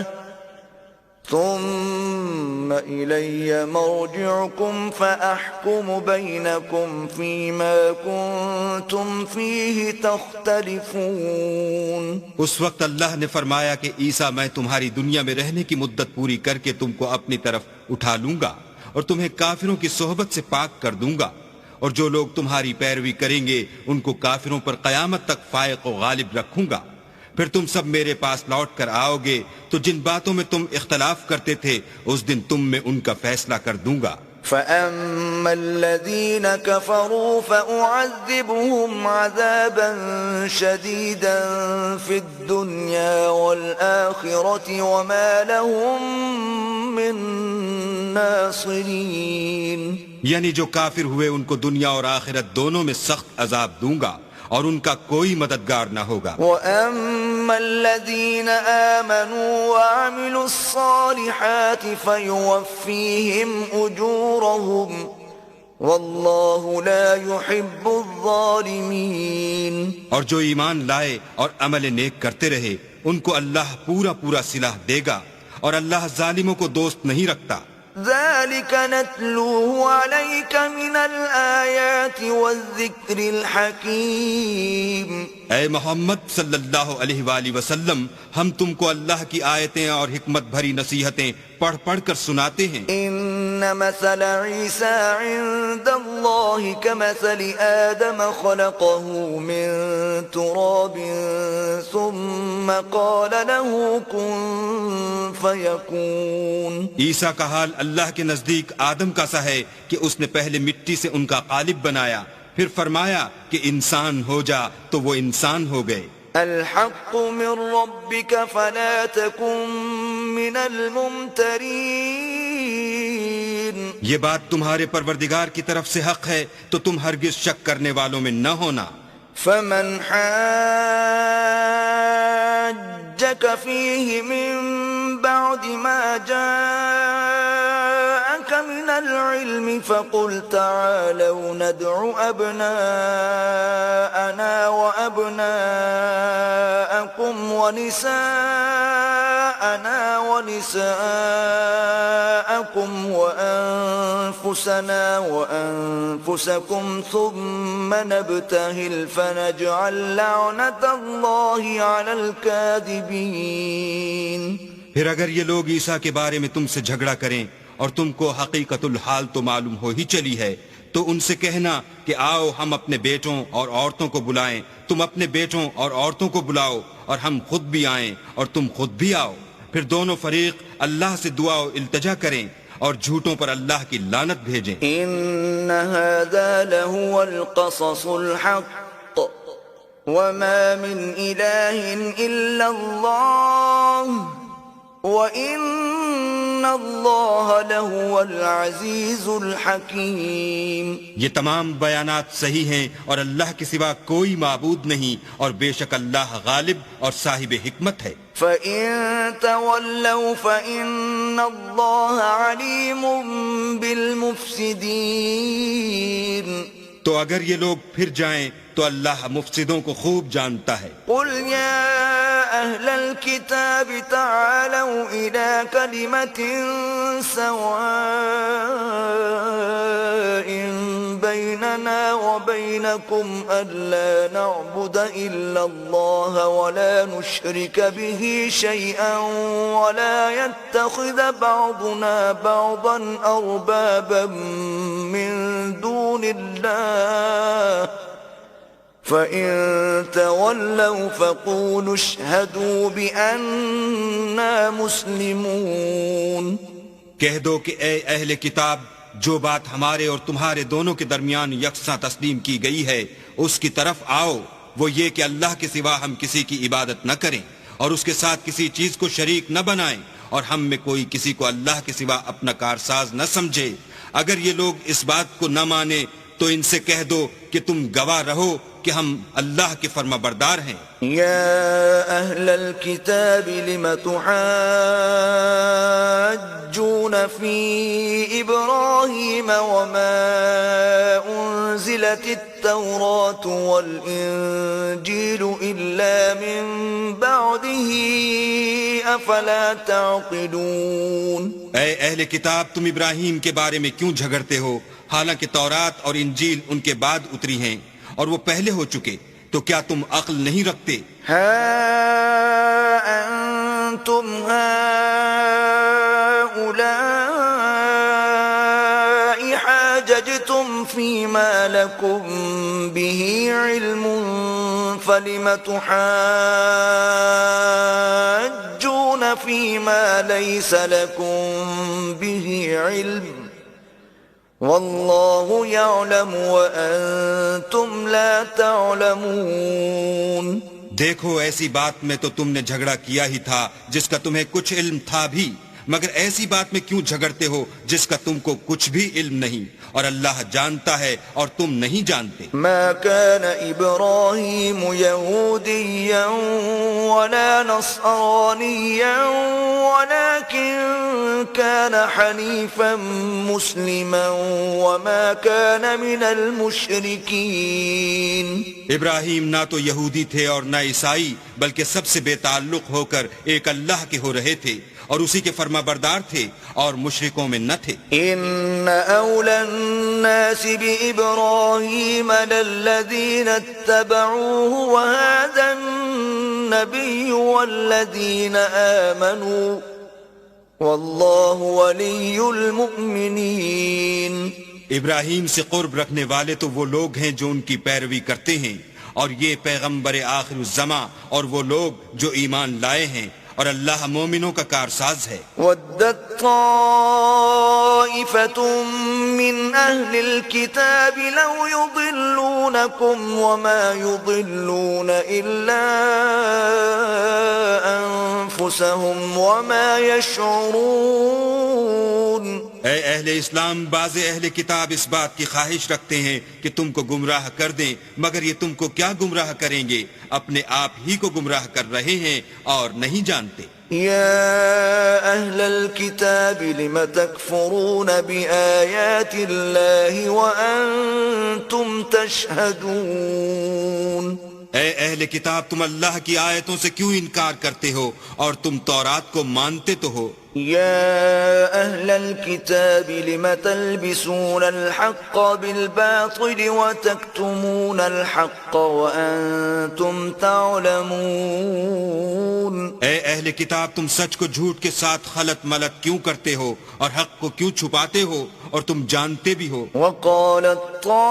ثم إلي مرجعكم فأحكم بينكم فيما كنتم فيه تختلفون. اس وقت اللہ نے فرمایا کہ عیسیٰ میں تمہاری دنیا میں رہنے کی مدت پوری کر کے تم کو اپنی طرف اٹھا لوں گا اور تمہیں کافروں کی صحبت سے پاک کر دوں گا، اور جو لوگ تمہاری پیروی کریں گے ان کو کافروں پر قیامت تک فائق و غالب رکھوں گا. پھر تم سب میرے پاس لوٹ کر آؤ گے تو جن باتوں میں تم اختلاف کرتے تھے اس دن تم میں ان کا فیصلہ کر دوں گا. فأما الذين كفروا فأعذبهم عذابا شديدا في الدنيا والآخرة وما لهم من ناصرين. یعنی جو کافر ہوئے ان کو دنیا اور آخرت دونوں میں سخت عذاب دوں گا اور ان کا کوئی مددگار نہ ہوگا. وَأَمَّا الَّذِينَ آمَنُوا وَعَمِلُوا الصَّالِحَاتِ فَيُوَفِّيهِمْ أُجُورَهُمْ وَاللَّهُ لَا يُحِبُّ الظَّالِمِينَ. اور جو ایمان لائے اور عمل نیک کرتے رہے ان کو اللہ پورا پورا صلہ دے گا اور اللہ ظالموں کو دوست نہیں رکھتا. ذلك نتلوه عليك من الآيات والذكر الحكيم. اے محمد صلی اللہ علیہ وآلہ وسلم ہم تم کو اللہ کی آیتیں اور حکمت بھری نصیحتیں پڑھ پڑھ کر سناتے ہیں. ان مثل عیسیٰ عند اللہ کمثل آدم خلقه من تراب ثم قال له كن فيكون. عیسیٰ کا حال اللہ کے نزدیک آدم کا سا ہے کہ اس نے پہلے مٹی سے ان کا قالب بنایا پھر فرمایا کہ انسان ہو جا تو وہ انسان ہو گئے. الحق من ربك فلا تكن من الممترين. یہ بات تمہارے پروردگار کی طرف سے حق ہے تو تم ہرگز شک کرنے والوں میں نہ ہونا. فمن حاجك فيه من بعد ما جاءك من العلم فقل تعالوا ندع أبناءنا وأبناءكم ونساءنا ونساءكم وأنفسنا وأنفسكم ثم نبتهل فنجعل لعنة الله على الكاذبين. پھر اگر یہ لوگ عیسیٰ کے بارے میں تم سے جھگڑا کریں اور تم کو حقیقت الحال تو معلوم ہو ہی چلی ہے تو ان سے کہنا کہ آؤ ہم اپنے بیٹوں اور عورتوں کو بلائیں، تم اپنے بیٹوں اور عورتوں کو بلاؤ اور ہم خود بھی آئیں اور تم خود بھی آؤ. پھر دونوں فریق اللہ سے دعا و التجا کریں اور جھوٹوں پر اللہ کی لعنت بھیجیں. ان هذا لهو القصص الحق وما من اله الا الله وَإِنَّ اللَّهَ لَهُوَ الْعَزِيزُ الْحَكِيمُ. یہ تمام بیانات صحیح ہیں اور اللہ کے سوا کوئی معبود نہیں اور بے شک اللہ غالب اور صاحب حکمت ہے. فَإِن تَوَلَّوْا فَإِنَّ اللَّهَ عَلِيمٌ بِالْمُفْسِدِينَ. تو اگر یہ لوگ پھر جائیں تو اللہ مفسدوں کو خوب جانتا ہے. قُلْ يَا أَهْلَ الْكِتَابِ تَعَالَوْا إِلَى كَلِمَةٍ سَوَاءٍ بَيْنَنَا وَبَيْنَكُمْ أَلَّا نَعْبُدَ إِلَّا اللَّهَ وَلَا نُشْرِكَ بِهِ شَيْئًا وَلَا يَتَّخِذَ بَعْضُنَا بَعْضًا أَرْبَابًا مِّن دُونِ اللَّهِ فَإِن تَوَلَّوْا فَقُولُوا اشْهَدُوا بِأَنَّا مُسْلِمُونَ. کہہ دو کہ اے اہل کتاب جو بات ہمارے اور تمہارے دونوں کے درمیان یکساں تسلیم کی گئی ہے اس کی طرف آؤ، وہ یہ کہ اللہ کے سوا ہم کسی کی عبادت نہ کریں اور اس کے ساتھ کسی چیز کو شریک نہ بنائیں اور ہم میں کوئی کسی کو اللہ کے سوا اپنا کارساز نہ سمجھے. اگر یہ لوگ اس بات کو نہ مانے تو ان سے کہہ دو کہ تم گواہ رہو کہ ہم اللہ کے فرما بردار ہیں. یا اہل الكتاب لم تحاجون يحاجون في إبراهيم وما أنزلت التوراة والإنجيل إلا من بعده أفلا تعقلون. اے اہل کتاب، تم ابراہیم کے بارے میں کیوں جھگڑتے ہو حالانکہ تورات اور انجیل ان کے بعد اتری ہیں اور وہ پہلے ہو چکے؟ تو کیا تم عقل نہیں رکھتے؟ ها أنتم هؤلاء حاججتم فيما لكم به علم فلم تحاجون فيما ليس لكم به علم واللہ یعلم وانتم لا تعلمون. دیکھو، ایسی بات میں تو تم نے جھگڑا کیا ہی تھا جس کا تمہیں کچھ علم تھا بھی، مگر ایسی بات میں کیوں جھگڑتے ہو جس کا تم کو کچھ بھی علم نہیں، اور اللہ جانتا ہے اور تم نہیں جانتے. ما كان إبراهيم يهوديا ولا نصرانيا ولكن كان حنيفا مسلما وما كان من المشركين. ابراہیم نہ تو یہودی تھے اور نہ عیسائی، بلکہ سب سے بے تعلق ہو کر ایک اللہ کے ہو رہے تھے اور اسی کے فرما بردار تھے اور مشرکوں میں نہ تھے. ان اولى الناس بإبراهيم للذين اتبعوه وهذا النبي والذين آمنوا والله ولي المؤمنين. ابراہیم سے قرب رکھنے والے تو وہ لوگ ہیں جو ان کی پیروی کرتے ہیں، اور یہ پیغمبر آخر الزماں اور وہ لوگ جو ایمان لائے ہیں، اور اللہ مومنوں کا کارساز ہے. ودت طائفة من أهل الكتاب لو يضلونكم وما يضلون إلا أنفسهم وما يشعرون. اے اہل اسلام، بعض اہل کتاب اس بات کی خواہش رکھتے ہیں کہ تم کو گمراہ کر دیں، مگر یہ تم کو کیا گمراہ کریں گے؟ اپنے آپ ہی کو گمراہ کر رہے ہیں اور نہیں جانتے. يا أهل الكتاب لم تكفرون بآيات الله وأنتم تشهدون. اے اہل کتاب، تم اللہ کی آیتوں سے کیوں انکار کرتے ہو اور تم تورات کو مانتے تو ہو. يا أهل الكتاب لم تلبسون الحق بالباطل وتكتمون الحق وأنتم تعلمون. اے اہل کتاب، تم سچ کو جھوٹ کے ساتھ خلط ملط کیوں کرتے ہو اور حق کو کیوں چھپاتے ہو اور تم جانتے بھی ہو. وقالت طائفة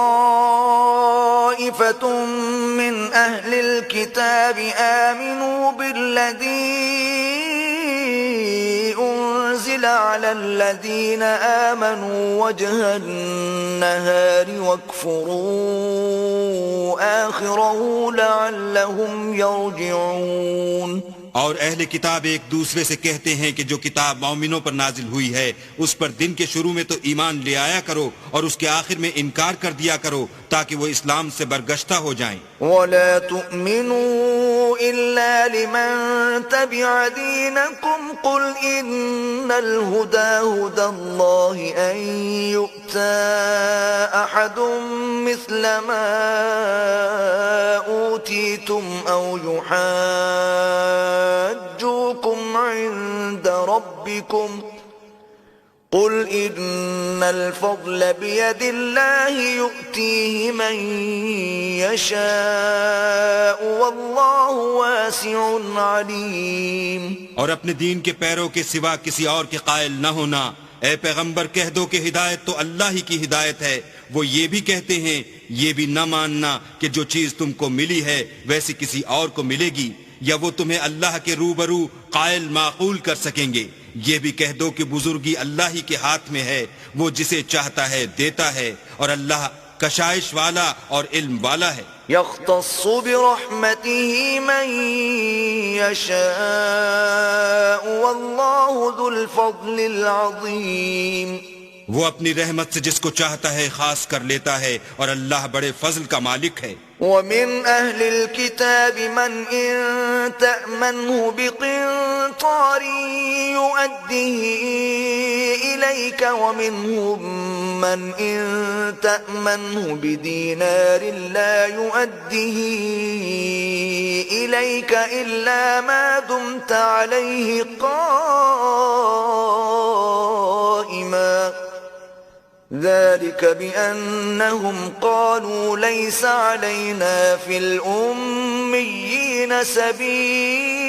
من أهل الكتاب آمنوا بالذي أنزل على الذين آمنوا وجه النهار واكفروا آخره لعلهم يرجعون. اور اہل کتاب ایک دوسرے سے کہتے ہیں کہ جو کتاب مومنوں پر نازل ہوئی ہے اس پر دن کے شروع میں تو ایمان لے آیا کرو اور اس کے آخر میں انکار کر دیا کرو تاکہ وہ اسلام سے برگشتہ ہو جائیں. ولا تؤمنوا إلا لمن تبع دينكم قل إن الهدى هدى الله أن يؤتى أحد مثل ما أوتيتم أو يحاجوكم عند ربكم قل إن الفضل بيد الله يؤتيه من يشاء والله واسع عليم. اور اپنے دین کے پیروں کے سوا کسی اور کے قائل نہ ہونا. اے پیغمبر کہہ دو کہ ہدایت تو اللہ ہی کی ہدایت ہے. وہ یہ بھی کہتے ہیں یہ بھی نہ ماننا کہ جو چیز تم کو ملی ہے ویسی کسی اور کو ملے گی، یا وہ تمہیں اللہ کے روبرو قائل معقول کر سکیں گے. یہ بھی کہہ دو کہ بزرگی اللہ ہی کے ہاتھ میں ہے، وہ جسے چاہتا ہے دیتا ہے، اور اللہ کشائش والا اور علم والا ہے. يختص برحمته من يشاء والله ذو الفضل العظيم. وہ اپنی رحمت سے جس کو چاہتا ہے خاص کر لیتا ہے اور اللہ بڑے فضل کا مالک ہے. ومن أهل الكتاب من إن تأمنه بقنطار يؤديه إليك ومنهم من إن تأمنه بدينار لا يؤديه إليك إلا ما دمت عليه قائما ذلك بأنهم قالوا ليس علينا في الأميين سبيل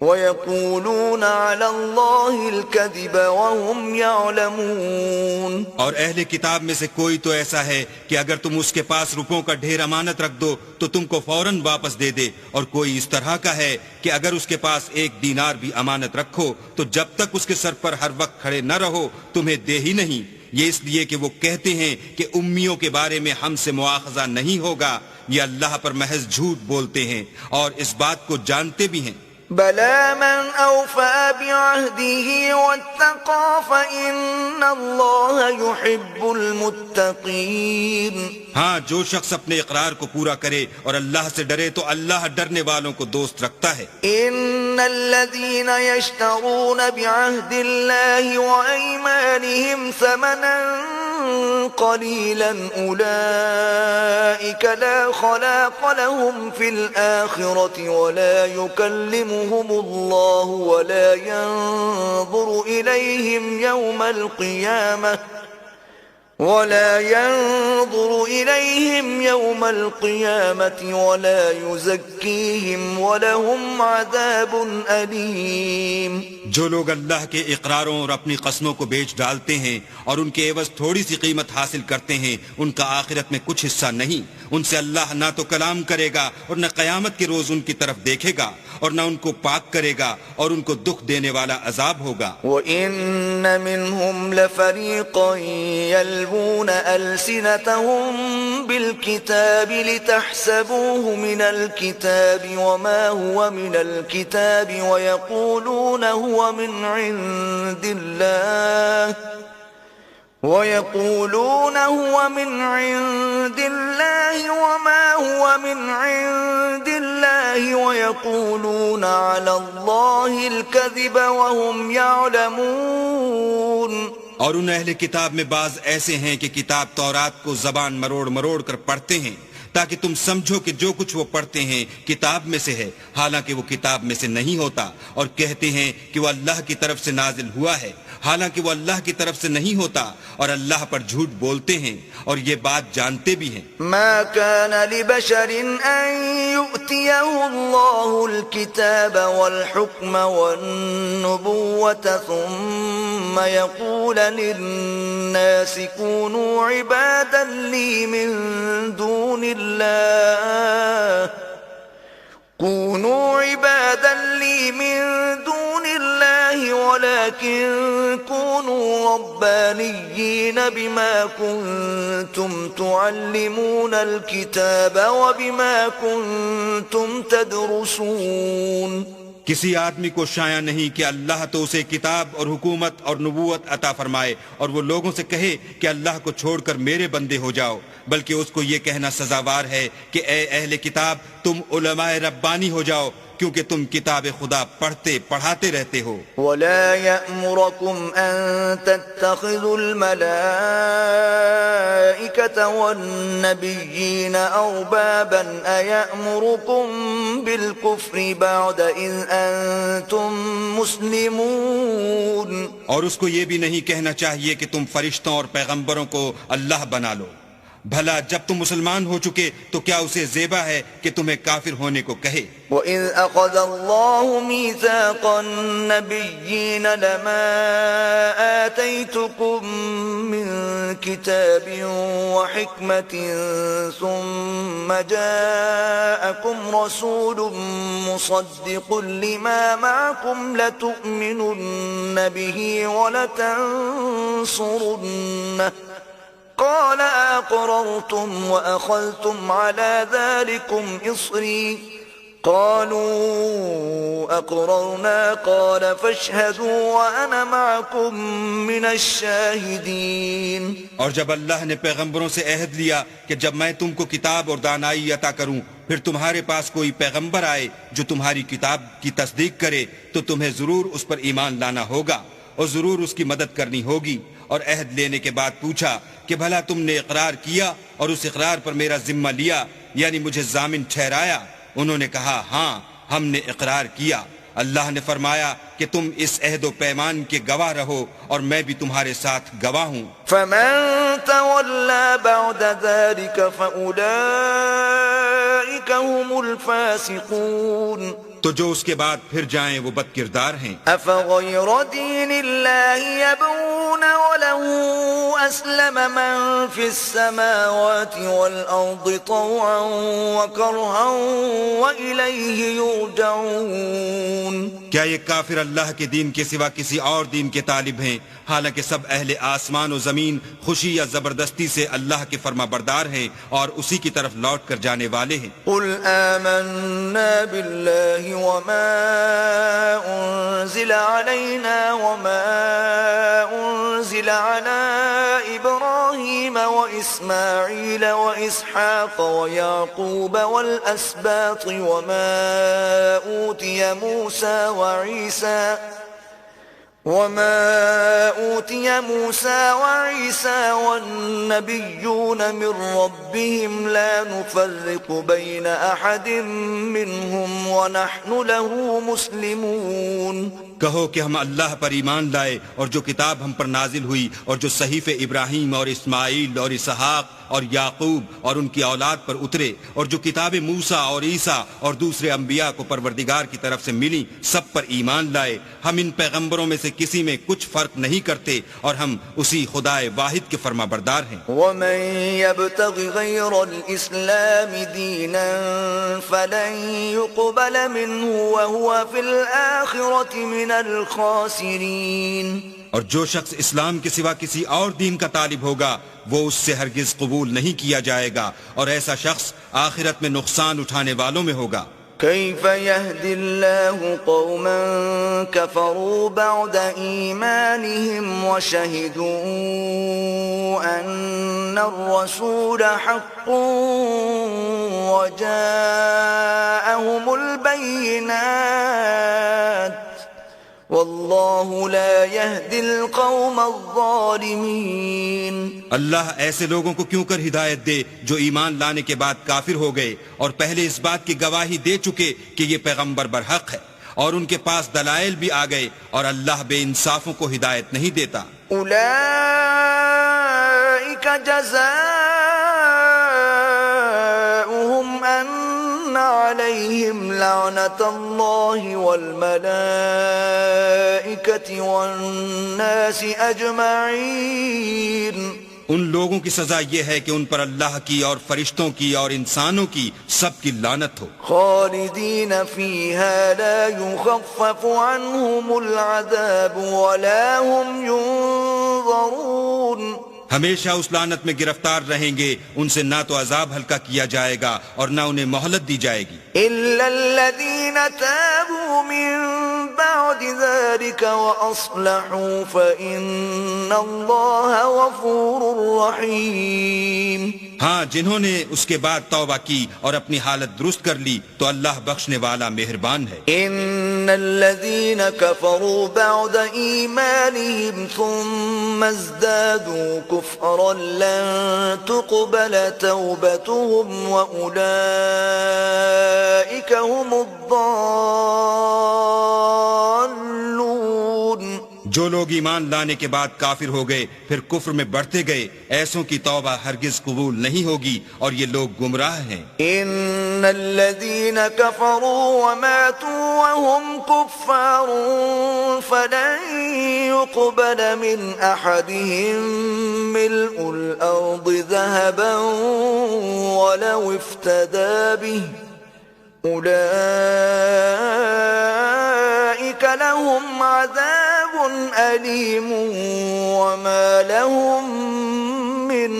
ويقولون على الله الكذب وهم يعلمون. اور اہل کتاب میں سے کوئی تو ایسا ہے کہ اگر تم اس کے پاس روپوں کا ڈھیر امانت رکھ دو تو تم کو فوراً واپس دے دے، اور کوئی اس طرح کا ہے کہ اگر اس کے پاس 1 دینار بھی امانت رکھو تو جب تک اس کے سر پر ہر وقت کھڑے نہ رہو تمہیں دے ہی نہیں. یہ اس لیے کہ وہ کہتے ہیں کہ امیوں کے بارے میں ہم سے مواخذہ نہیں ہوگا. یہ اللہ پر محض جھوٹ بولتے ہیں اور اس بات کو جانتے بھی ہیں. بلى من أوفى بعهده واتقى فإن الله يحب المتقين. ہاں، جو شخص اپنے اقرار کو پورا کرے اور اللہ سے ڈرے تو اللہ ڈرنے والوں کو دوست رکھتا ہے. إن الذين يشترون بعهد الله وأيمانهم ثمنا قليلا أولئك لا خلاق لهم في الآخرة ولا يكلمهم الله ولا ينظر إليهم يوم القيامة ولا يزكيهم ولهم عذاب أليم. جو لوگ اللہ کے اقراروں اور اپنی قسموں کو بیچ ڈالتے ہیں اور ان کے عوض تھوڑی سی قیمت حاصل کرتے ہیں، ان کا آخرت میں کچھ حصہ نہیں. ان سے اللہ نہ تو کلام کرے گا اور نہ قیامت کے روز ان کی طرف دیکھے گا اور نہ ان کو پاک کرے گا اور ان کو دکھ دینے والا عذاب ہوگا. وَإِنَّ مِنْهُمْ لَفَرِيقًا يَلْوُونَ أَلْسِنَتَهُمْ بِالْكِتَابِ لِتَحْسَبُوهُ مِنَ الْكِتَابِ وَمَا هُوَ مِنَ الْكِتَابِ وَيَقُولُونَ هُوَ مِنْ عِنْدِ اللَّهِ وما هو من عند الله ويقولون على الله الكذب وهم يعلمون. اور ان اہل کتاب میں بعض ایسے ہیں کہ کتاب تورات کو زبان مروڑ مروڑ کر پڑھتے ہیں تاکہ تم سمجھو کہ جو کچھ وہ پڑھتے ہیں کتاب میں سے ہے، حالانکہ وہ کتاب میں سے نہیں ہوتا، اور کہتے ہیں کہ وہ اللہ کی طرف سے نازل ہوا ہے، حالانکہ وہ اللہ کی طرف سے نہیں ہوتا، اور اللہ پر جھوٹ بولتے ہیں اور یہ بات جانتے بھی ہیں. ما كان لبشر ان يؤتيه الله الكتاب والحكم والنبوة ثم يقول للناس كونوا عبادا لي من دون الله ولكن كونوا ربانيين بما كنتم تعلمون الكتاب وبما كنتم تدرسون. کسی آدمی کو شایع نہیں کہ اللہ تو اسے کتاب اور حکومت اور نبوت عطا فرمائے اور وہ لوگوں سے کہے کہ اللہ کو چھوڑ کر میرے بندے ہو جاؤ، بلکہ اس کو یہ کہنا سزاوار ہے کہ اے اہل کتاب تم علماء ربانی ہو جاؤ کیونکہ تم کتاب خدا پڑھتے پڑھاتے رہتے ہو. ولا يأمركم أن تتخذوا الملائكة والنبيين أربابا أيأمركم بالكفر بعد إذ أنتم مسلمون. اور اس کو یہ بھی نہیں کہنا چاہیے کہ تم فرشتوں اور پیغمبروں کو اللہ بنا لو. بھلا جب تم مسلمان ہو چکے تو کیا اسے زیبا ہے کہ تمہیں کافر ہونے کو کہے. وَإِذْ أَخَذَ اللَّهُ مِيثَاقَ النَّبِيِّينَ لَمَا آتَيْتُكُم مِّن كِتَابٍ وَحِكْمَةٍ ثُمَّ جَاءَكُمْ رَسُولٌ مُصَدِّقٌ لِّمَا مَعَكُمْ لَتُؤْمِنُنَّ بِهِ وَلَتَنصُرُنَّهُ قال أقررتم وأخذتم على ذلكم إصري قالوا أقررنا قال فاشهدوا وأنا معكم من الشاهدين. اور جب اللہ نے پیغمبروں سے عہد لیا کہ جب میں تم کو کتاب اور دانائی عطا کروں پھر تمہارے پاس کوئی پیغمبر آئے جو تمہاری کتاب کی تصدیق کرے تو تمہیں ضرور اس پر ایمان لانا ہوگا اور ضرور اس کی مدد کرنی ہوگی. اور عہد لینے کے بعد پوچھا کہ بھلا تم نے اقرار کیا اور اس اقرار پر میرا ذمہ لیا یعنی مجھے ضامن ٹھہرایا؟ انہوں نے کہا ہاں ہم نے اقرار کیا. اللہ نے فرمایا کہ تم اس عہد و پیمان کے گواہ رہو اور میں بھی تمہارے ساتھ گواہ ہوں. فمن تولى بعد ذلك فأولئك هم الفاسقون. تو جو اس کے بعد پھر جائیں وہ بد کردار ہیں. أفغير دين الله يبغون وله أسلم من في السماوات والأرض طوعا وكرها وإليه يرجعون. کیا یہ کافر اللہ کے دین کے سوا کسی اور دین کے طالب ہیں حالانکہ سب اہل آسمان و زمین خوشی یا زبردستی سے اللہ کے فرما بردار ہیں اور اسی کی طرف لوٹ کر جانے والے ہیں. قل آمنا بالله وما أنزل علينا وما أنزل على إبراهيم وإسماعيل وإسحاق ويعقوب والأسباط وما أوتي موسى وعيسى والنبيون من ربهم لا نفرق بين أحد منهم ونحن له مسلمون. کہو کہ ہم اللہ پر ایمان لائے اور جو کتاب ہم پر نازل ہوئی اور جو صحیفے ابراہیم اور اسماعیل اور اسحاق اور یعقوب اور ان کی اولاد پر اترے اور جو کتاب موسیٰ اور عیسیٰ اور دوسرے انبیاء کو پروردگار کی طرف سے ملی سب پر ایمان لائے. ہم ان پیغمبروں میں سے کسی میں کچھ فرق نہیں کرتے اور ہم اسی خدائے واحد کے فرما بردار ہیں. ومن يبتغ غير الإسلام دينا فلن يقبل منه وهو في الآخرة من الخاسرين. اور جو شخص اسلام کے سوا کسی اور دین کا طالب ہوگا وہ اس سے ہرگز قبول نہیں کیا جائے گا اور ایسا شخص آخرت میں نقصان اٹھانے والوں میں ہوگا. كيف يهدي الله قوما كفروا بعد إيمانهم وشهدوا أن الرسول حق وجاءهم البينات واللہ لا يهدی القوم الظالمین. اللہ ایسے لوگوں کو کیوں کر ہدایت دے جو ایمان لانے کے بعد کافر ہو گئے اور پہلے اس بات کی گواہی دے چکے کہ یہ پیغمبر برحق ہے اور ان کے پاس دلائل بھی آ گئے اور اللہ بے انصافوں کو ہدایت نہیں دیتا. اولئک جزاؤہم ان عليهم لعنة الله والملائكة والناس أجمعين. ان لوگوں کی سزا یہ ہے کہ ان پر اللہ کی اور فرشتوں کی اور انسانوں کی سب کی لعنت ہو. خالدین فیہا لا یخفف عنہم العذاب ولا هم ينظرون. ہمیشہ اس لعنت میں گرفتار رہیں گے ان سے نہ تو عذاب ہلکا کیا جائے گا اور نہ انہیں مہلت دی جائے گی. الا الذین تابوا من بعد ذلك واصلحوا فان اللہ غفور رحیم. ہاں جنہوں نے اس کے بعد توبہ کی اور اپنی حالت درست کر لی تو اللہ بخشنے والا مہربان ہے. ان الذين كفروا بعد ایمانهم ثم ازدادوا كفرا لن تقبل توبتهم واولئك هم الضالون. جو لوگ ایمان لانے کے بعد کافر ہو گئے پھر کفر میں بڑھتے گئے ایسوں کی توبہ ہرگز قبول نہیں ہوگی اور یہ لوگ گمراہ ہیں. ان الذين كفروا وماتوا وهم كفار فلن يقبل من احدهم ملء الارض ذهبا ولو افتدى به اولئك لهم عذاب علیم وما لهم من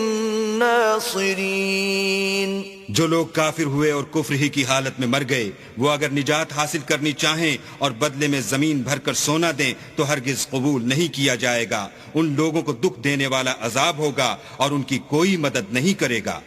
ناصرین. جو لوگ کافر ہوئے اور کفر ہی کی حالت میں مر گئے، وہ اگر نجات حاصل کرنی چاہیں اور بدلے میں زمین بھر کر سونا دیں تو ہرگز قبول نہیں کیا جائے گا۔ ان لوگوں کو دکھ دینے والا عذاب ہوگا اور ان کی کوئی مدد نہیں کرے گا۔